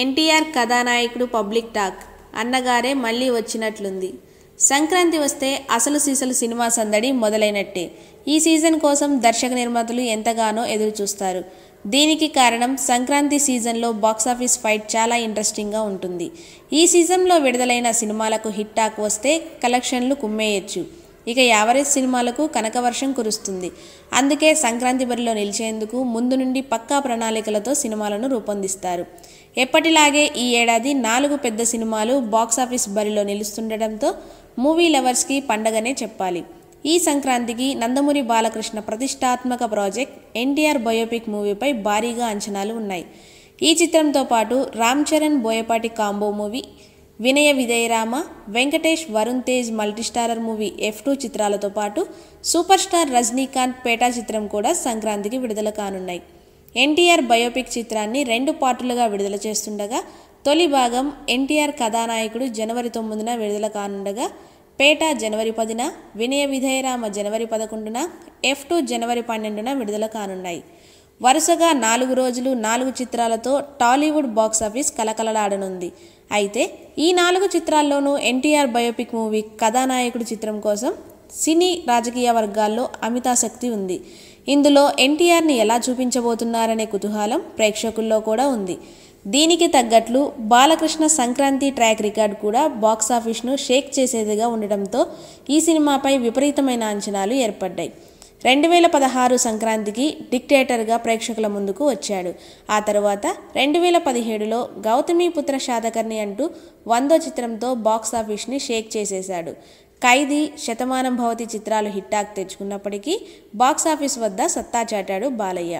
ఎన్టీఆర్ కథానాయకుడు public talk అన్నగారే మళ్ళీ వచ్చినట్లుంది. సంక్రాంతి వస్తే అసలు సీసలు సినిమా సందడి మొదలైనట్టే. ఈ సీజన్ కోసం దర్శక నిర్మాతలు ఎంతగానో ఎదురు చూస్తారు. దీనికి కారణం సంక్రాంతి సీజన్లో బాక్సాఫీస్ ఫైట్ చాలా ఇంట్రెస్టింగ్గా ఉంటుంది. ఈ సీజన్లో విడుదలైన సినిమాలకు హిట్ టాక్ వస్తే కలెక్షన్లు కుమ్మేయచ్చు. ఇక యావరేజ్ సినిమాలకు కనకవర్షం కురుస్తుంది. అందుకే సంక్రాంతి బరిలో నిలిచేందుకు ముందు నుండి పక్కా ప్రణాళికలతో సినిమాలను రూపొందిస్తారు. ఎప్పటిలాగే ఈ ఏడాది 4 పెద్ద సినిమాలు బాక్సాఫీస్ బరిలో నిలుస్తుండటంతో మూవీ లవర్స్కి పండగనే చెప్పాలి. ఈ సంక్రాంతికి నందమూరి బాలకృష్ణ ప్రతిష్టాత్మక ప్రాజెక్ట్ ఎన్టీఆర్ బయోపిక్ మూవీపై భారీగా అంచనాలు ఉన్నాయి. ఈ చిత్రంతో పాటు Ram Charan Boyapati combo movie, Vinaya Vidheya Rama, Venkatesh Varun Tej multistarrer movie F2 చిత్రాలతో పాటు సూపర్ స్టార్ రజనీకాంత్ పేటా చిత్రం కూడా సంక్రాంతికి విడుదల కానున్నాయి. ఎన్టీఆర్ బయోపిక్ చిత్రాన్ని 2 పార్టులుగా విడుదల చేస్తుండగా తొలి భాగం ఎన్టీఆర్ కథానాయకుడు జనవరి 9న విడుదల కానుండగా పేటా జనవరి 10న, వినయ విధేయరామ జనవరి 11న, F2 జనవరి 12న విడుదల కానున్నాయి. వరుసగా 4 రోజులు 4 చిత్రాలతో టాలీవుడ్ బాక్సాఫీస్ కలకలలాడనుంది. అయితే ఈ 4 చిత్రాల్లోనూ ఎన్టీఆర్ బయోపిక్ మూవీ కథానాయకుడు చిత్రం కోసం సినీ రాజకీయ వర్గాల్లో అమితాసక్తి ఉంది. ఇందులో ఎన్టీఆర్ని ఎలా చూపించబోతున్నారనే కుతూహలం ప్రేక్షకుల్లో కూడా ఉంది. దీనికి తగ్గట్లు బాలకృష్ణ సంక్రాంతి ట్రాక్ రికార్డ్ కూడా బాక్సాఫీస్ను షేక్ చేసేదిగా ఉండడంతో ఈ సినిమాపై విపరీతమైన అంచనాలు ఏర్పడ్డాయి. 2016 సంక్రాంతికి డిక్టేటర్గా ప్రేక్షకుల ముందుకు వచ్చాడు. ఆ తర్వాత 2017లో గౌతమిపుత్ర శాతకర్ణి అంటూ 100వ చిత్రంతో బాక్సాఫీస్ని షేక్ చేసేశాడు. ఖైదీ, శతమానం భవతి చిత్రాలు హిట్ టాక్ తెచ్చుకున్నప్పటికీ బాక్సాఫీస్ వద్ద సత్తా చాటాడు బాలయ్య.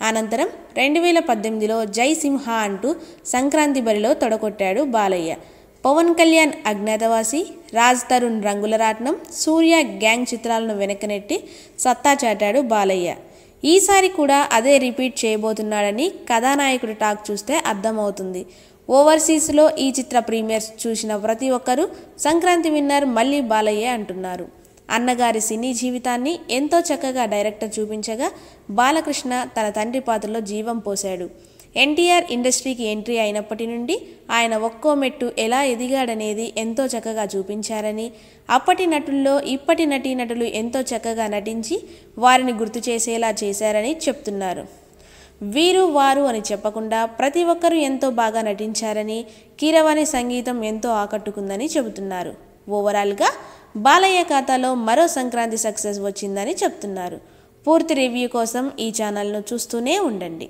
అనంతరం 2018లో జై సింహ అంటూ సంక్రాంతి బరిలో తొడగొట్టాడు బాలయ్య. పవన్ కళ్యాణ్ అజ్ఞాతవాసి, రాజ్ తరుణ్ రంగులరాట్నం, సూర్య గ్యాంగ్ చిత్రాలను వెనకనెట్టి సత్తా చాటాడు బాలయ్య. ఈసారి కూడా అదే రిపీట్ చేయబోతున్నాడని కథానాయకుడి టాక్ చూస్తే అర్థమవుతుంది. ఓవర్సీస్లో ఈ చిత్ర ప్రీమియర్స్ చూసిన ప్రతి ఒక్కరూ సంక్రాంతి విన్నర్ మళ్ళీ బాలయ్య అంటున్నారు. అన్నగారి సినీ జీవితాన్ని ఎంతో చక్కగా డైరెక్టర్ చూపించగా బాలకృష్ణ తన తండ్రి పాత్రలో జీవం పోశాడు. ఎన్టీఆర్ ఇండస్ట్రీకి ఎంట్రీ అయినప్పటి నుండి ఆయన ఒక్కో మెట్టు ఎలా ఎదిగాడనేది ఎంతో చక్కగా చూపించారని, అప్పటి నటుల్లో ఇప్పటి నటీనటులు ఎంతో చక్కగా నటించి వారిని గుర్తు చేసేలా చేశారని చెప్తున్నారు. వీరు వారు అని చెప్పకుండా ప్రతి ఒక్కరూ ఎంతో బాగా నటించారని, కీరవాణి సంగీతం ఎంతో ఆకట్టుకుందని చెబుతున్నారు. ఓవరాల్గా బాలయ్య ఖాతాలో మరో సంక్రాంతి సక్సెస్ వచ్చిందని చెప్తున్నారు. పూర్తి రివ్యూ కోసం ఈ ఛానల్ను చూస్తూనే ఉండండి.